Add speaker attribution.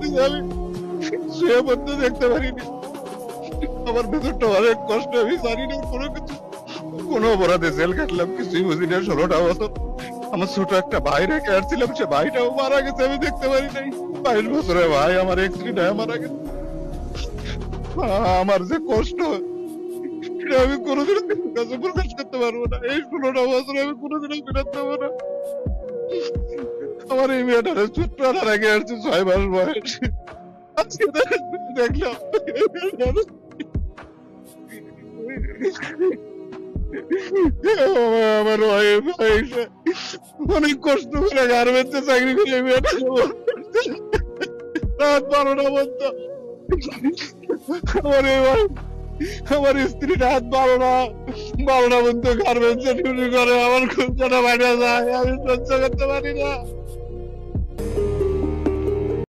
Speaker 1: করতেছে, আমি শুয়ে পড়তে দেখতে পারিনি। আমার ভেতরটা অনেক কষ্ট, আমি জানি না কোনো কিছু, কোনো অপরাধে জেল কাটলাম কিছুই বুঝি না 16টা বছর। আমার ছোট একটা ভাই রেখে আসছিলাম, সে ভাইটাও মারা গেছে, আমি দেখতে পারি নাই। 22 বছরের ভাই আমার অ্যাক্সিডেন্ট হয়ে মারা গেছে। আমার যে কষ্ট এটা আমি কোনোদিন কাছে প্রকাশ করতে পারবো না। এই 16টা বছর আমি কোনোদিনও ফেরত দেবো না। আমার এই মেয়েটারে ছোট্ট আগে আসছে 6 মাস বয়স, আজকে দেখলাম আমার ওয়াইফ অনেক কষ্ট করে গার্মেন্টসে চাকরি করে মেয়েটা রাত 12টা পর্যন্ত। আমার এই wife, আমার স্ত্রী রাত 12টা পর্যন্ত গার্মেন্টসে ডিউটি করে, আমার খুব বাইরে যায়, আমি সহ্য করতে পারি না।